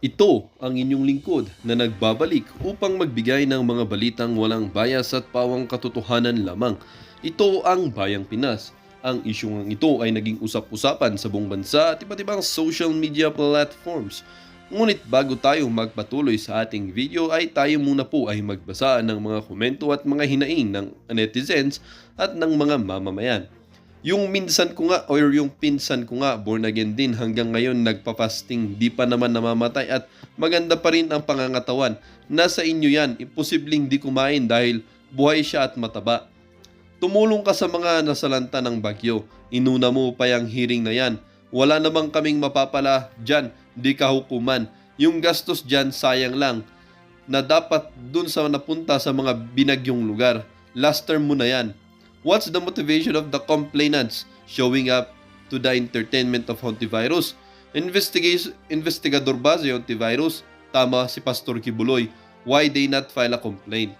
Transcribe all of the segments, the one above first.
Ito ang inyong lingkod na nagbabalik upang magbigay ng mga balitang walang bias at pawang katotohanan lamang. Ito ang Bayang Pinas. Ang isyong ito ay naging usap-usapan sa buong bansa at iba't ibang social media platforms. Ngunit bago tayo magpatuloy sa ating video ay tayo muna po ay magbasa ng mga komento at mga hinaing ng netizens at ng mga mamamayan. Yung minsan ko nga or yung pinsan ko nga born again din hanggang ngayon nagpa-fasting, di pa naman namamatay at maganda pa rin ang pangangatawan. Nasa inyo yan, imposibleng di kumain dahil buhay siya at mataba. Tumulong ka sa mga nasalanta ng bagyo, inuna mo pa yung hearing na yan. Wala namang kaming mapapala dyan, di ka hukuman. Yung gastos dyan sayang lang na dapat dun sa napunta sa mga binagyong lugar. Last term mo na yan. What's the motivation of the complainants showing up to the entertainment of Hontivirus? Investigador ba si Hontivirus? Tama si Pastor Kibuloy. Why they not file a complaint?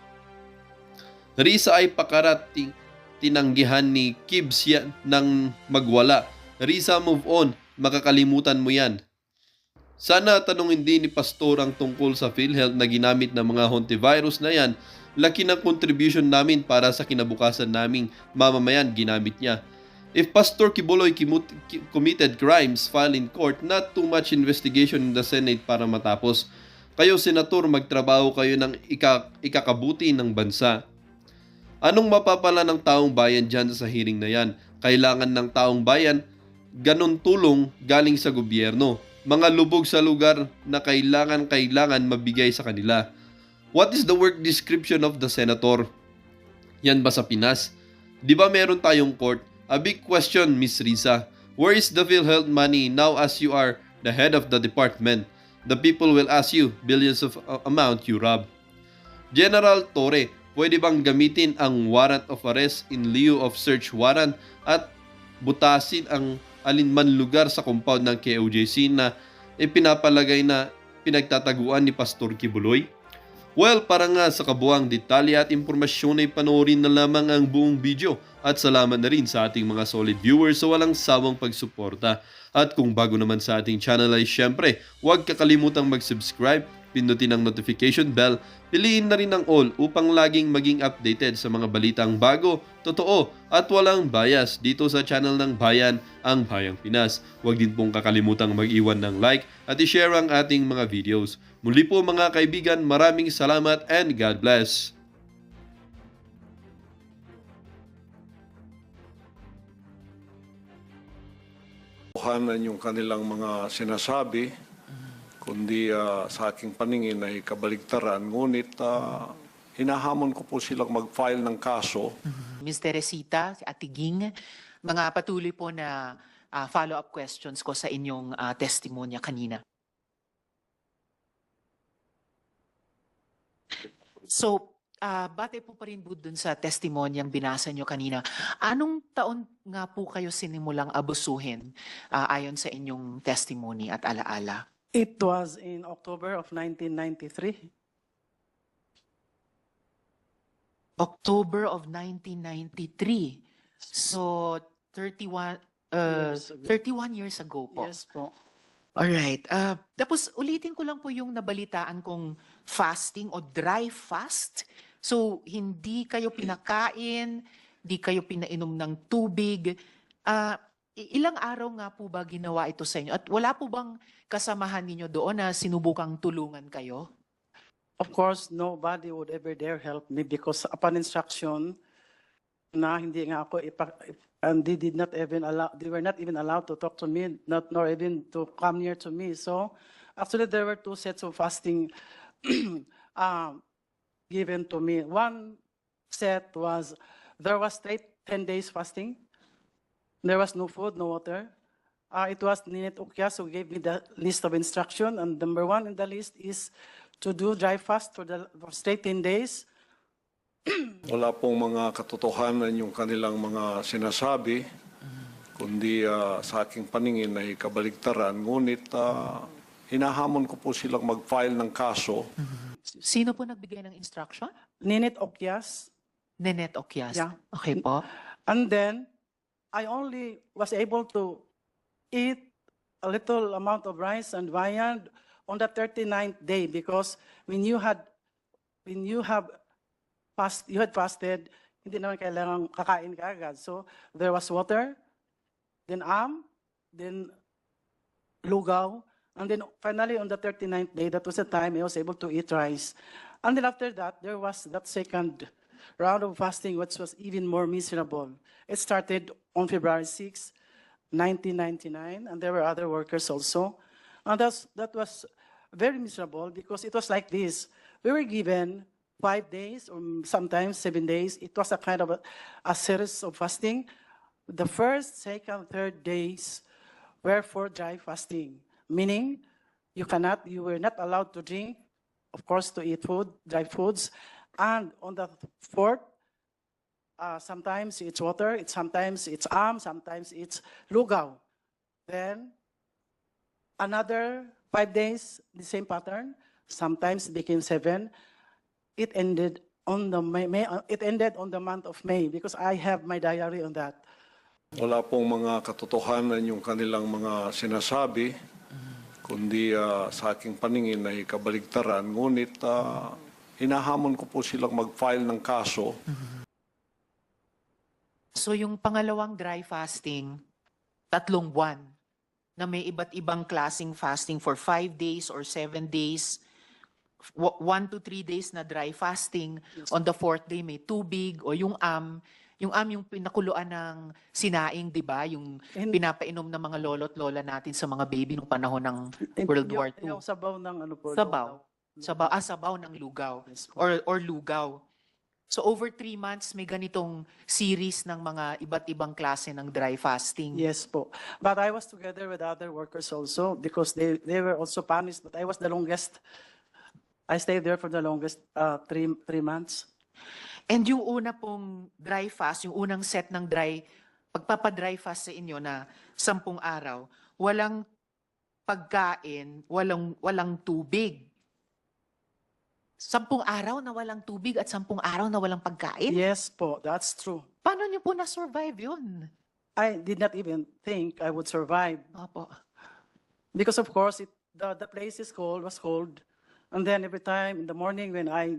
Risa ay pakarating tinanggihan ni Kibbs yan ng magwala. Risa, move on. Makakalimutan mo yan. Sana tanungin din ni Pastor ang tungkol sa PhilHealth na ginamit ng mga Hontivirus na yan. Laki ng contribution namin para sa kinabukasan naming mamamayan ginamit niya. If Pastor Kibuloy committed crimes, file in court, not too much investigation in the Senate para matapos. Kayo, Senator, magtrabaho kayo ng ikakabuti ng bansa. Anong mapapala ng taong bayan dyan sa hearing na yan? Kailangan ng taong bayan ganon tulong galing sa gobyerno. Mga lubog sa lugar na kailangan mabigay sa kanila. What is the work description of the senator? Yan ba sa Pinas? Di ba meron tayong court? A big question, Miss Risa. Where is the PhilHealth money now as you are the head of the department? The people will ask you, billions of amount you rob. General Torre, pwede bang gamitin ang warrant of arrest in lieu of search warrant at butasin ang alinman lugar sa compound ng KOJC na ipinapalagay na pinagtataguan ni Pastor Kibuloy? Well, para nga sa kabuang detalye at impormasyon ay panoorin na lamang ang buong video at salamat na rin sa ating mga solid viewers sa walang sawang pagsuporta. At kung bago naman sa ating channel ay syempre, huwag kakalimutang mag-subscribe, pindutin ang notification bell, piliin na rin ang all upang laging maging updated sa mga balitang bago, totoo at walang bias dito sa channel ng Bayan, ang Bayang Pinas. Huwag din pong kakalimutang mag-iwan ng like at i-share ang ating mga videos. Muli po mga kaibigan, maraming salamat and God bless. Buhanan yung kanilang mga sinasabi, kundi sa aking paningin ay kabaligtaran. Ngunit hinahamon ko po silang mag-file ng kaso. Ms. Teresita, si Ate Ging, mga patuloy po na follow-up questions ko sa inyong testimonya kanina. So, batay po pa rin po dun sa testimonyang binasa nyo kanina, anong taon nga po kayo sinimulang abusuhin ayon sa inyong testimony at alaala? It was in October of 1993. October of 1993. So, 31 years ago po. Yes po. Alright. Tapos ulitin ko lang po yung nabalitaan kong fasting o dry fast. So, hindi kayo pinakain, hindi kayo pinainom ng tubig. Ilang araw nga po ba ginawa ito sa inyo? At wala po bang kasamahan ninyo doon na sinubukang tulungan kayo? Of course, nobody would ever dare help me because upon instruction na hindi nga ako and they were not even allowed to talk to me, nor even to come near to me. So actually there were two sets of fasting given to me. One set was, there was straight 10 days fasting. There was no food, no water. It was Ninit Ukyas who gave me the list of instruction, and number one in the list is to do dry fast for straight 10 days. Wala pong mga katotohanan yung kanilang mga sinasabi, kundi sa aking paningin ay kabaligtaran. Ngunit hinahamon ko po silang mag-file ng kaso. Sino po nagbigay ng instruction? Ninit Okyas. Nenet Okyas. Yeah. Okay po. And then I only was able to eat a little amount of rice and viand on the 39th day, because when you have you had fasted, hindi naman kailangang kakain ka agad. So there was water, then then lugaw, and then finally on the 39th day, that was the time I was able to eat rice. And then after that, there was that second round of fasting, which was even more miserable. It started on February 6, 1999, and there were other workers also. And that was very miserable because it was like this. We were given 5 days or sometimes 7 days. It was a kind of a series of fasting. The first, second, third days were for dry fasting, meaning you were not allowed to drink, of course, to eat food, dry foods. And on the fourth, sometimes it's water, sometimes it's sometimes it's lugaw. Then another 5 days, the same pattern. Sometimes it became 7. It ended on the it ended on the month of May because I have my diary on that. Wala pong mga katotohanan yung kanilang mga sinasabi, kundi sa aking paningin ay kabaligtaran. Ngunit hinahamon ko po silang mag-file ng kaso. So yung pangalawang dry fasting, 3 buwan, na may iba't ibang klaseng fasting for 5 days or 7 days, 1 to 3 days na dry fasting. On the 4th day may tubig o yung yung pinakuluan ng sinaing, 'di ba? Yung pinapainom ng mga lolo't lola natin sa mga baby nung panahon ng World War II. Yung sabaw ng ano po? Sabaw. Sabaw ng lugaw Yes po. or lugaw. So over 3 months may ganitong series ng mga iba't ibang klase ng dry fasting. Yes po. But I was together with other workers also because they were also punished, but I was the longest. I stayed there for the longest 3 months. And yung una pong dry fast, yung unang set ng pagpapadry fast sa inyo na 10 araw, walang pagkain, walang tubig. 10 araw na walang tubig at 10 araw na walang pagkain? Yes po, that's true. Paano niyo po na-survive yun? I did not even think I would survive Opo. because of course the place was cold. And then every time in the morning when I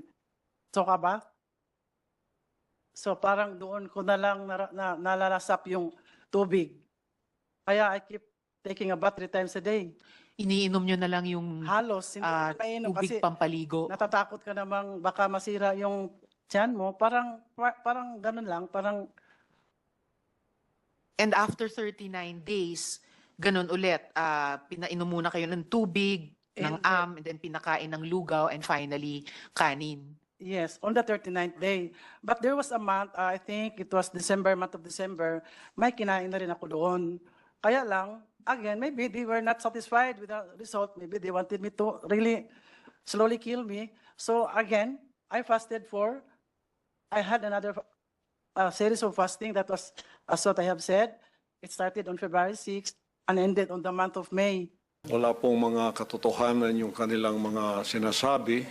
took a bath, so parang doon ko na lang nalalasap yung tubig. Kaya I keep taking a bath 3 times a day. Iniinom nyo na lang yung Halos, hindi ko napainom tubig kasi pampaligo. natatakot ka namang baka masira yung tiyan mo. Parang ganun lang, parang And after 39 days, ganun ulit, pinainom muna kayo ng tubig, ng and then pinakain ng lugaw, and finally, kanin. yes, on the 39th day. But there was a month, I think it was month of December, may kinain na rin ako doon. Kaya lang, again, maybe they were not satisfied with the result. Maybe they wanted me to really slowly kill me. So again, I had another series of fasting that was, as what I have said, it started on February 6th and ended on the month of May. Wala pong mga katotohanan yung kanilang mga sinasabi,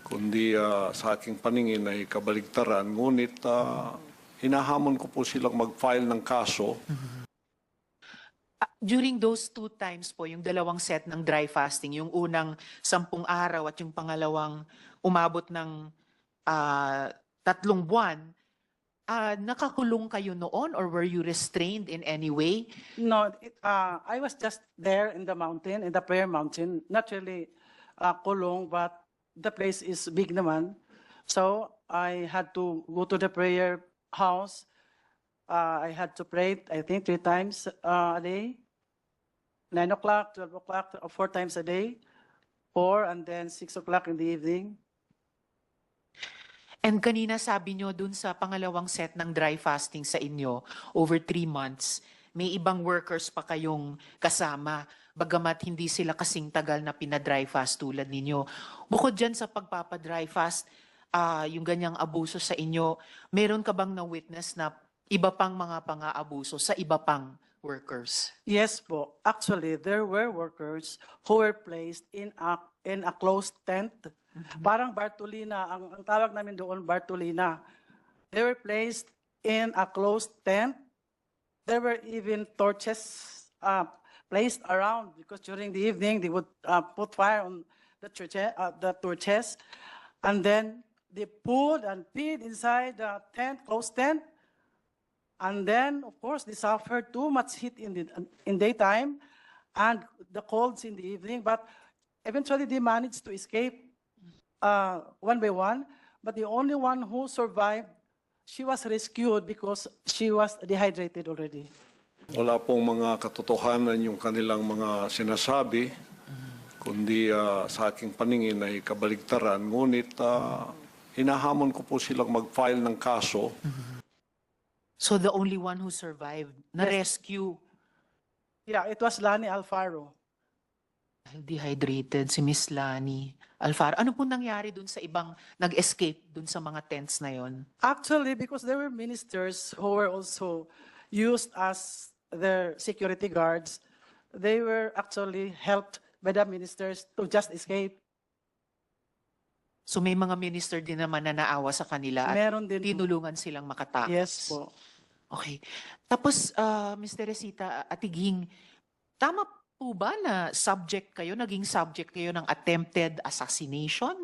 kundi sa aking paningin ay kabaligtaran. Ngunit hinahamon ko po silang mag-file ng kaso. During those 2 times po, yung dalawang set ng dry fasting, yung unang 10 araw at yung pangalawang umabot ng 3 buwan, nakakulong kayo noon or were you restrained in any way? No, I was just there in the mountain, in the prayer mountain, not really kulong, but the place is big naman. So I had to go to the prayer house. I had to pray, I think, 3 times a day. 9 o'clock, 12 o'clock, 4 times a day. 4 and then 6 o'clock in the evening. And kanina sabi nyo dun sa pangalawang set ng dry fasting sa inyo, over 3 months, may ibang workers pa kayong kasama, bagamat hindi sila kasing tagal na pinadry fast tulad ninyo. Bukod dyan sa pagpapadry fast, yung ganyang abuso sa inyo, meron ka bang na-witness na iba pang mga pang-aabuso sa iba pang workers? Yes po. Actually, there were workers who were placed in a closed tent. Parang Bartolina, ang tawag namin doon, Bartolina. They were placed in a closed tent. There were even torches placed around because during the evening they would put fire on the torches, and then they pulled and peed inside the tent, closed tent, and then of course they suffered too much heat in daytime and the colds in the evening, but eventually they managed to escape one by one. But the only one who survived, she was rescued because she was dehydrated already. Wala pong mga katotohanan yung kanilang mga sinasabi, kundi sa aking paningin ay kabaligtaran. Ngunit hinahamon ko po silang mag-file ng kaso. So the only one who survived, na-rescue, Yeah, it was Lani Alfaro. dehydrated, si Miss Lani Alfaro. Ano po nangyari dun sa ibang nag-escape dun sa mga tents na yon? Actually, because there were ministers who were also used as their security guards, they were actually helped by the ministers to just escape. So may mga minister din naman na naawa sa kanila at Meron din po. tinulungan silang makatakas. Yes po. Okay. Tapos, Ms. Teresita Atiging, tama po ba na naging subject kayo ng attempted assassination?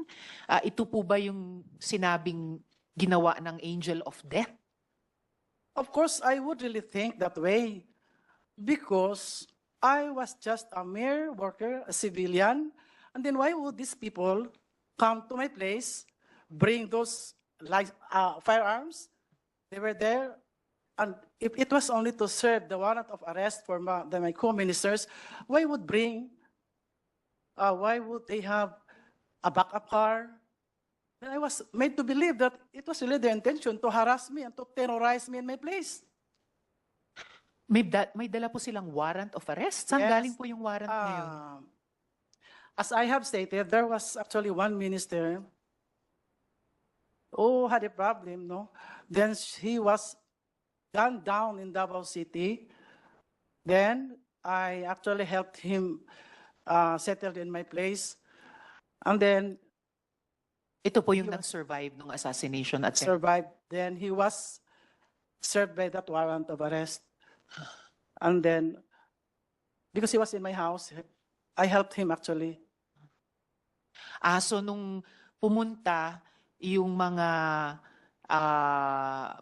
Ito po ba yung sinabing ginawa ng Angel of Death? Of course, I would really think that way because I was just a mere worker, a civilian, and then why would these people come to my place, bring those firearms? They were there, and if it was only to serve the warrant of arrest for my co-ministers, why would they have a backup car? And I was made to believe that it was really their intention to harass me and to terrorize me in my place. May dala po silang warrant of arrest? Saan Yes. galing po yung warrant na yun? As I have stated, there was actually one minister who had a problem, no? Then he was gunned down in Davao City. Then I actually helped him settled in my place. And then Ito po yung nag-survive ng assassination attempt. survived. Then he was served by that warrant of arrest. And then, because he was in my house, I helped him actually. So nung pumunta yung mga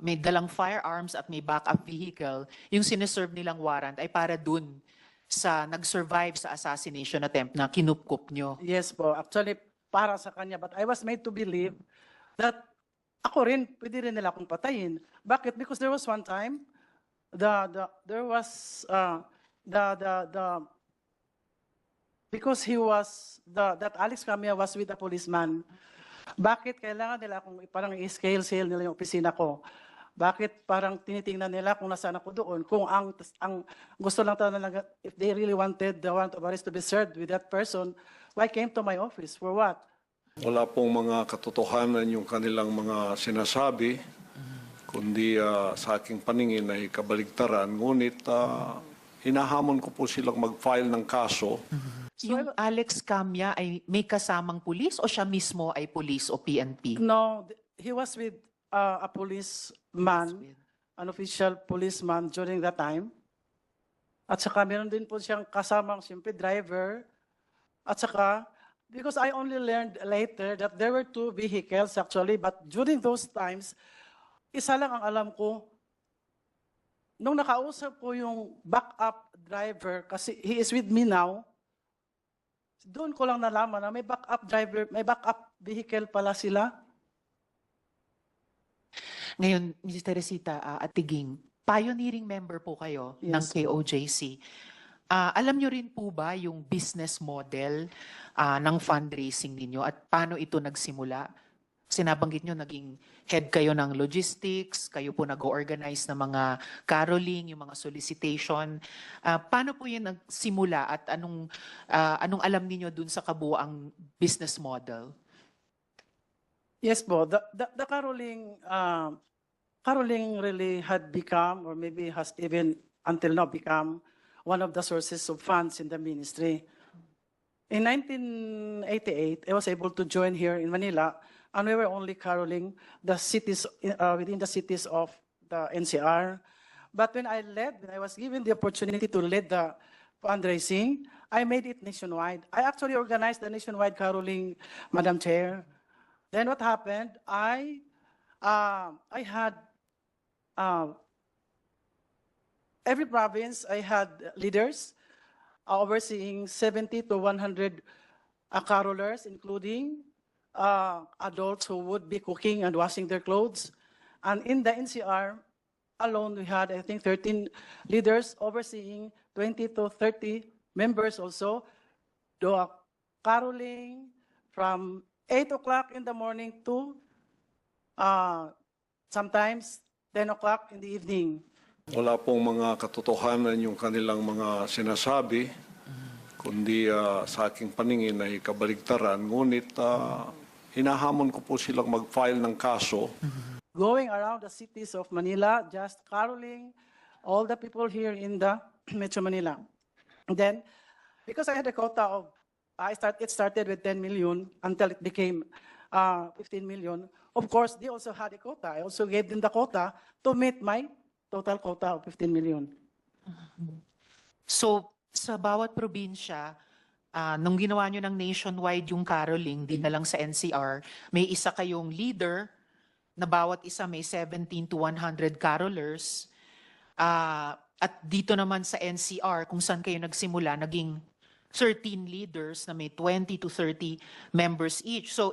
may dalang firearms at may backup vehicle, yung sineserve nilang warrant ay para dun sa nag-survive sa assassination attempt na kinupkup nyo. Yes po, actually para sa kanya. But I was made to believe that ako rin, pwede rin nila akong patayin. Bakit? Because there was one time, because that Alex Camia was with a policeman. Bakit kailangan nila akong parang i-scale sale nila yung opisina ko? Bakit parang tinitingnan nila kung nasaan ako doon? Kung ang gusto lang talaga, if they really wanted the warrant of arrest to be served with that person, why came to my office? For what? Wala pong mga katotohanan yung kanilang mga sinasabi, kundi sa aking paningin ay kabaligtaran. Ngunit hinahamon ko po silang mag-file ng kaso. Yung Alex Camia ay may kasamang pulis o siya mismo ay pulis o PNP? No, he was with a policeman, an official policeman during that time. At saka meron din po siyang kasamang siyempre driver. At saka, because I only learned later that there were two vehicles actually, but during those times, isa lang ang alam ko. Nung nakausap ko yung backup driver, kasi he is with me now, doon ko lang nalaman na may backup driver, may backup vehicle pala sila. Ngayon, Ms. Teresita Atiging, pioneering member po kayo ng Yes. KOJC. Alam nyo rin po ba yung business model ng fundraising ninyo at paano ito nagsimula? Sinabanggit nyo, naging head kayo ng logistics, kayo po nag-organize ng mga caroling, yung mga solicitation. Paano po yun nagsimula at anong alam niyo dun sa kabuuang business model? Yes po, the caroling really had become, or maybe has even until now become, one of the sources of funds in the ministry. In 1988, I was able to join here in Manila, and we were only caroling the cities within the cities of the NCR. But when I was given the opportunity to lead the fundraising. I made it nationwide. I actually organized the nationwide caroling, Madam Chair. Then what happened? I had every province. I had leaders overseeing 70 to 100 carolers, including adults who would be cooking and washing their clothes. And in the NCR alone, we had, I think, 13 leaders overseeing 20 to 30 members also, do caroling from 8 o'clock in the morning to sometimes 10 o'clock in the evening. Wala pong mga katotohanan yung kanilang mga sinasabi, kundi sa aking paningin ay kabaligtaran. Ngunit hinahamon ko po silang mag-file ng kaso. Going around the cities of Manila, just caroling all the people here in the Metro Manila. And then, because I had a quota of, it started with 10 million until it became 15 million. Of course, they also had a quota. I also gave them the quota to meet my total quota of 15 million. So, sa bawat probinsya, nung ginawa nyo ng nationwide yung caroling, di na lang sa NCR, may isa kayong leader na bawat isa may 17 to 100 carolers. At dito naman sa NCR, kung saan kayo nagsimula, naging 13 leaders na may 20 to 30 members each. So,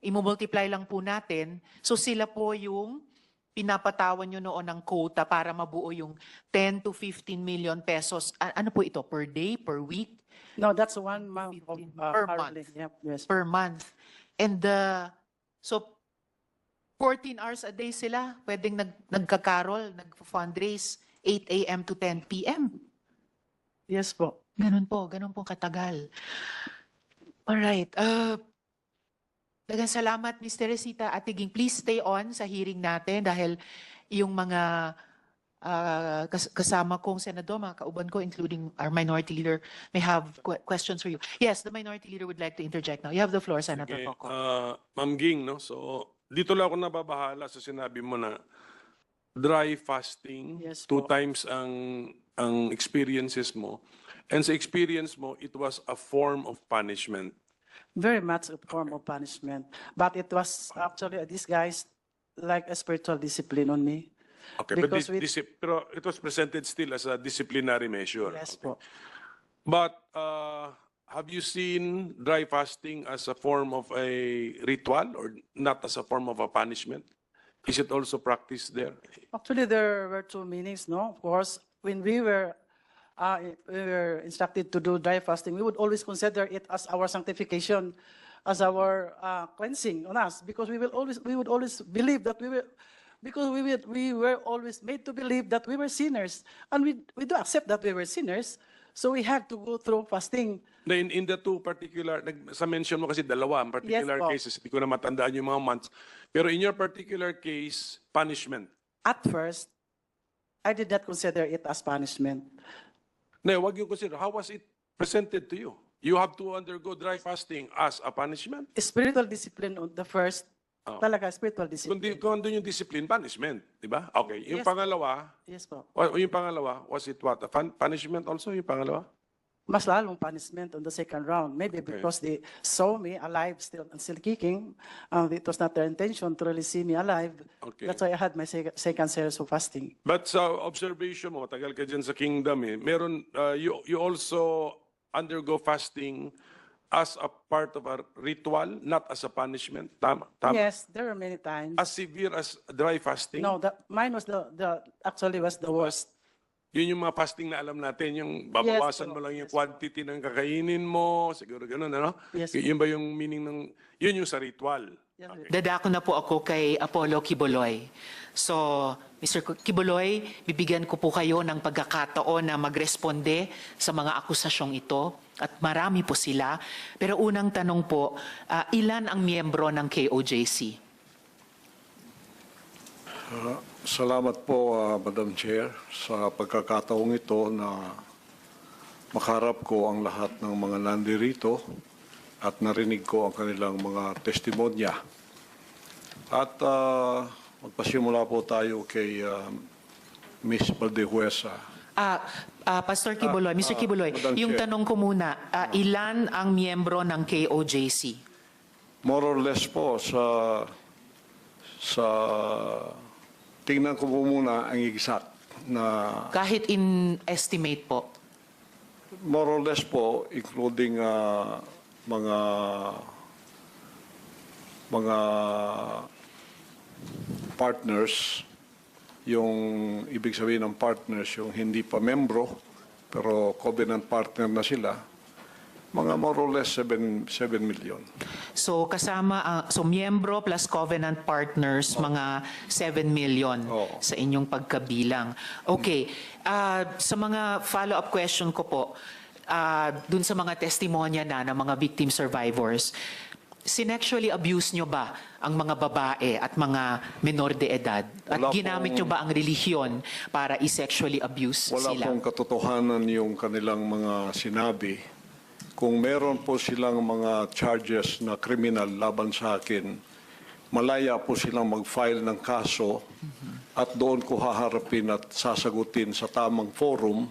i-multiply lang po natin. So, sila po yung pinapatawan nyo noon ng quota para mabuo yung 10 to 15 million pesos. Ano po ito? Per day? Per week? No, that's 1 month of Per caroling. month. Yep, yes. Per month. And so 14 hours a day sila pwedeng nagka-carol, nag-fundraise 8 a.m. to 10 p.m. Yes po. Ganun po katagal. Alright. Dagang salamat, Ms. Teresita Atiging. Please stay on sa hearing natin dahil yung mga kasama kong senador, mga kauban ko, including our minority leader, may have questions for you. Yes, the minority leader would like to interject now. You have the floor, Senator Okay. Coco. Ma'am Ging, no? So, dito lang ako nababahala sa sinabi mo na dry fasting, Yes 2 po. times ang experiences mo. And sa experience mo, it was a form of punishment. Very much a form of punishment. But it was actually disguised like a spiritual discipline on me. Okay, Because but pero it was presented still as a disciplinary measure. Yes po. But have you seen dry fasting as a form of a ritual or not as a form of a punishment? Is it also practiced there? Actually, there were 2 meanings, no? Of course, when we were instructed to do dry fasting, we would always consider it as our sanctification, as our cleansing on us, because we would always believe that we were always made to believe that we were sinners, and we do accept that we were sinners, so we had to go through fasting. In the 2 particular, sa mention mo kasi dalawa, ang particular Yes po. cases, hindi ko na matandaan yung mga months. Pero in your particular case, punishment. At first, I did not consider it as punishment. No, wag yung consider. How was it presented to you? You have to undergo dry fasting as a punishment? Spiritual discipline on the first, talaga spiritual discipline. Kung andun yung discipline, punishment. Di ba? Okay. Yung Yes. pangalawa, Yes po. yung pangalawa, was it what? A punishment also, yung pangalawa? Mas lalong punishment on the second round. Maybe because they saw me alive still kicking. It was not their intention to really see me alive. Okay. That's why I had my second series of fasting. But sa observation mo, tagal ka dyan sa kingdom meron, you also undergo fasting as a part of a ritual, not as a punishment. Tama? Yes, there were many times. As severe as dry fasting? No, mine was actually was the worst. Yun yung mga fasting na alam natin, yung babawasan Yes, mo lang yung yes, quantity ng kakainin mo, siguro ganun, ano? Yes, Yun ba yung meaning ng, yun yung sa ritual? Yes, Dadako na po ako kay Apollo Quiboloy. So, Mr. Quiboloy, bibigyan ko po kayo ng pagkakataon na magresponde sa mga akusasyong ito. At marami po sila. Pero unang tanong po, ilan ang miyembro ng KOJC? Salamat po, Madam Chair, sa pagkakataong ito na makaharap ko ang lahat ng mga nandirito at narinig ko ang kanilang mga testimonya. At magpasimula po tayo kay Ms. Valdehuesa. Pastor Kibuloy, Mr. Kibuloy, Madam yung Chair. tanong ko muna, ilan ang miyembro ng KOJC? More or less po sa tingnan ko po muna ang exact na Kahit in estimate po. more or less po including mga partners, yung ibig sabihin ng partners yung hindi pa membro pero covenant partner na sila, mga more or less 7 million. So kasama, so miyembro plus covenant partners, mga 7 million Oo. sa inyong pagkabilang. Okay, sa mga follow-up question ko po, dun sa mga testimonya na ng mga victim survivors, sinexually abuse nyo ba ang mga babae at mga menor de edad? At Wala ginamit nyo ba ang relihiyon para i-sexually abuse Wala sila? pong katotohanan yung kanilang mga sinabi. Kung meron po silang mga charges na criminal laban sa akin, malaya po silang mag-file ng kaso at doon ko haharapin at sasagutin sa tamang forum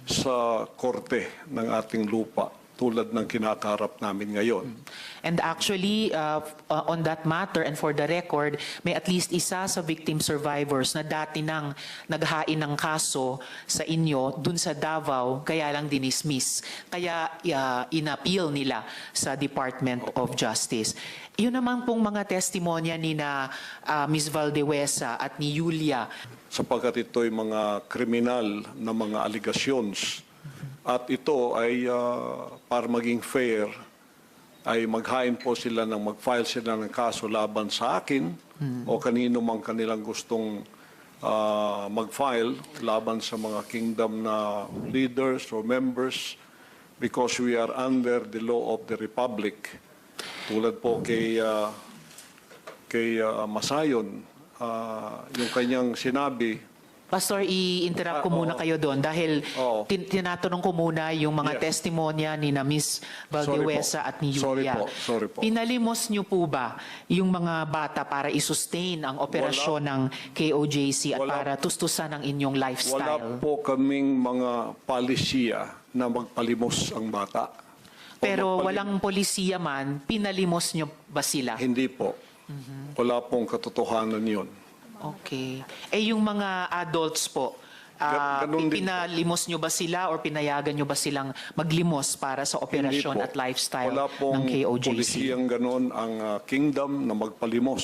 sa korte ng ating lupa tulad ng kinakaharap namin ngayon. And actually, on that matter and for the record, may at least isa sa victim survivors na dati nang naghain ng kaso sa inyo dun sa Davao, kaya lang dinismiss. Kaya inappeal nila sa Department of Justice. Yun naman pong mga testimonya ni na Ms. Valdewesa at ni Yulia. Sapagkat ito'y mga kriminal na mga allegations. At ito ay para maging fair, ay maghain po sila ng mag-file sila ng kaso laban sa akin o kanino mang kanilang gustong mag-file laban sa mga kingdom na leaders or members because we are under the law of the Republic. Tulad po kay Masayon, yung kanyang sinabi, Pastor, i-interrupt ko muna kayo doon dahil Oo. tinatanong ko muna yung mga Yes. testimonya ni na Ms. Valdewesa at ni Sorry Yulia. Sorry po. Pinalimos niyo po ba yung mga bata para i-sustain ang operasyon ng KOJC at Wala. para tustusan ang inyong Wala lifestyle? po kaming mga palisiya na magpalimos ang bata. O Pero magpalim- walang polisiya man, pinalimos niyo ba sila? Hindi po. Wala pong katotohanan yun. Okay. Eh yung mga adults po, Ganun din po. pinalimos nyo ba sila or pinayagan nyo ba silang maglimos para sa operasyon Hindi po. at lifestyle Wala pong ng KOJC? polisiyang ganon ang kingdom na magpalimos.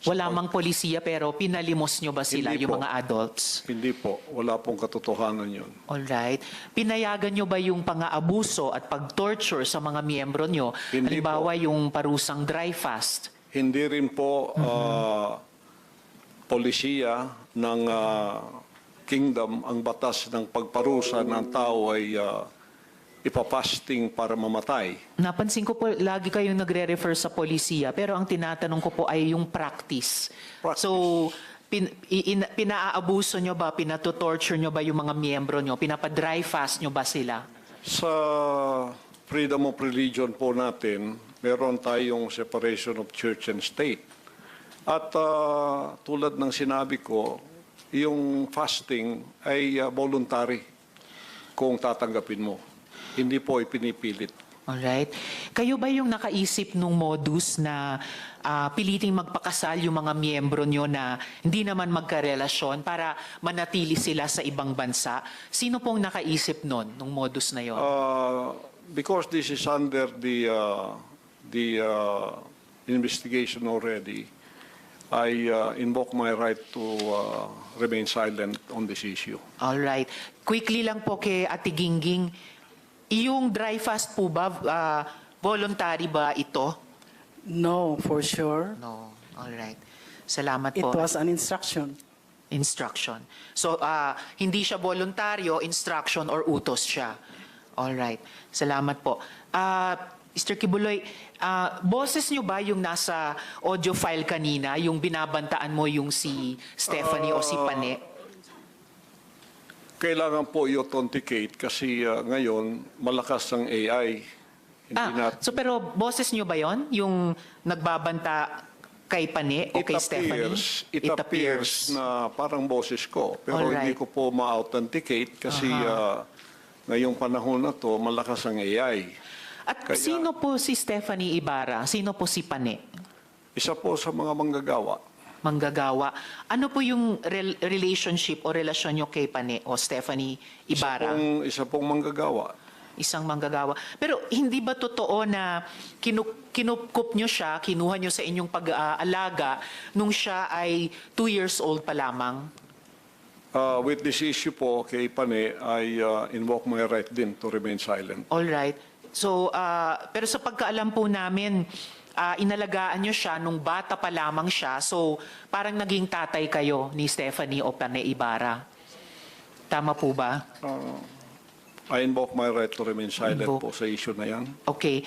Wala mang polisiya pero pinalimos nyo ba sila, Hindi yung po. mga adults? Hindi po. Wala pong katotohanan yun. Alright. Pinayagan nyo ba yung pang-aabuso at pag-torture sa mga miyembro nyo? Hindi Halimbawa yung parusang dry fast. Hindi rin po polisiya ng kingdom ang batas ng pagparusa ng tao ay ipapasting para mamatay. Napansin ko po, lagi kayong nagre-refer sa polisiya, pero ang tinatanong ko po ay yung practice. Practice. So, pinaabuso nyo ba, pinatotorture nyo ba yung mga miyembro nyo? Pinapa-dry fast nyo ba sila? Sa freedom of religion po natin, meron tayong separation of church and state. At tulad ng sinabi ko, yung fasting ay voluntary kung tatanggapin mo. Hindi po ipinipilit. Alright. Kayo ba yung nakaisip nung modus na piliting magpakasal yung mga miyembro nyo na hindi naman magkarelasyon para manatili sila sa ibang bansa? Sino pong nakaisip nun, nung modus na yon? Because this is under the investigation already, I invoke my right to remain silent on this issue. Alright. Quickly lang po kay Ate Gingging, yung dry fast po ba, voluntary ba ito? No, for sure. No. Alright. Salamat It po. was an instruction. Instruction. So, hindi siya voluntaryo, instruction or utos siya. Alright. Salamat po. Mr. Kibuloy, boses nyo ba yung nasa audio file kanina, yung binabantaan mo yung si Stephanie o si Pane? Kailangan po i-authenticate kasi ngayon malakas ang AI. Hindi So pero boses nyo ba yon yung nagbabanta kay Pane o kay Stephanie? It appears na parang boses ko. Pero Alright. hindi ko po ma-authenticate kasi ngayong panahon na to, malakas ang AI. At Kaya- sino po si Stephanie Ibarra? Sino po si Pane? Isa po sa mga manggagawa. Manggagawa. Ano po yung relationship o relasyon nyo kay Pane o Stephanie Ibarra? Isa pong manggagawa. Isang manggagawa. Pero hindi ba totoo na kinupkup nyo siya, kinuha nyo sa inyong pag-aalaga nung siya ay 2 years old pa lamang? With this issue po kay Pane, I invoke my right din to remain silent. All right. So, pero sa pagkaalam po namin, inalagaan nyo siya nung bata pa lamang siya. So, parang naging tatay kayo ni Stephanie o Pane Ibarra. Tama po ba? I invoke my right to remain silent Invoke. po sa issue na yan. Okay.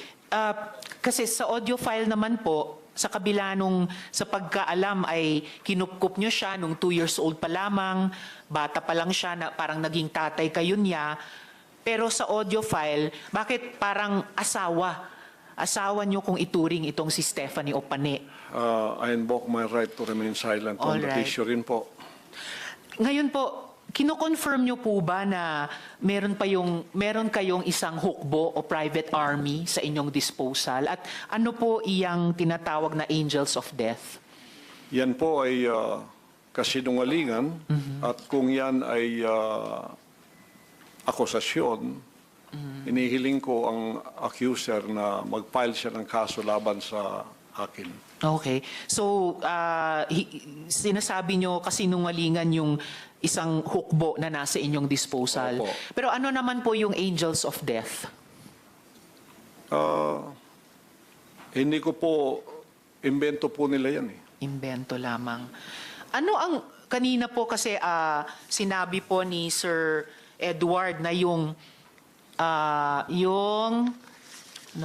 Kasi sa audio file naman po, sa kabila nung sa pagkaalam ay kinupkup nyo siya nung 2 years old pa lamang, bata pa lang siya, na parang naging tatay kayo niya. Pero sa audio file, bakit parang asawa? Asawa nyo kung ituring itong si Stephanie o Pane. I invoke my right to remain silent on that Alright. issue rin po. Ngayon po, kino-confirm nyo po ba na meron kayong isang hukbo o private army sa inyong disposal? At ano po iyang tinatawag na angels of death? Yan po ay kasinungalingan at kung yan ay akusasyon, inihiling ko ang accuser na mag-file siya ng kaso laban sa akin. Okay. So, sinasabi nyo kasinungalingan yung isang hukbo na nasa inyong disposal. Opo. Pero ano naman po yung angels of death? Hindi ko po, imbento po nila yan eh. Imbento lamang. Ano ang, kanina po kasi sinabi po ni Sir Edward na yung, ano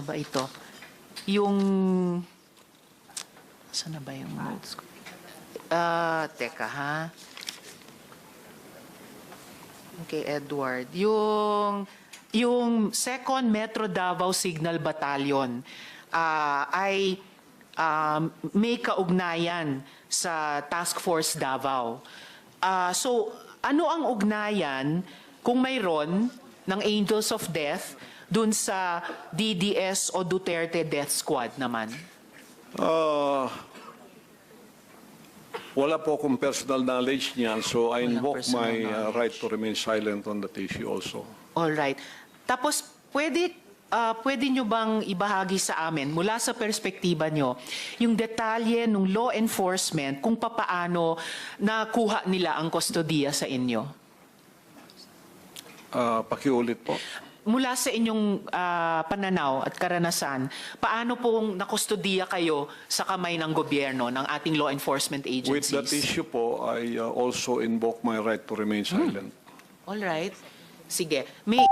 ba ito? Yung, saan na ba yung notes ko? Teka ha. Okay, Edward. Yung 2nd Metro Davao Signal Battalion ay may kaugnayan sa Task Force Davao. So, ano ang ugnayan kung mayroon ng Angels of Death dun sa DDS o Duterte Death Squad naman? Wala po akong personal knowledge niyan, so I Walang invoke personal my knowledge. right to remain silent on that issue also. All right. Tapos, pwede nyo bang ibahagi sa amin, mula sa perspektiba nyo, yung detalye ng law enforcement kung papaano nakuha nila ang kustodiya sa inyo? Pakiulit po. Mula sa inyong pananaw at karanasan, paano pong nakustodiya kayo sa kamay ng gobyerno, ng ating law enforcement With agencies? that issue po, I also invoke my right to remain silent. All right. Sige. May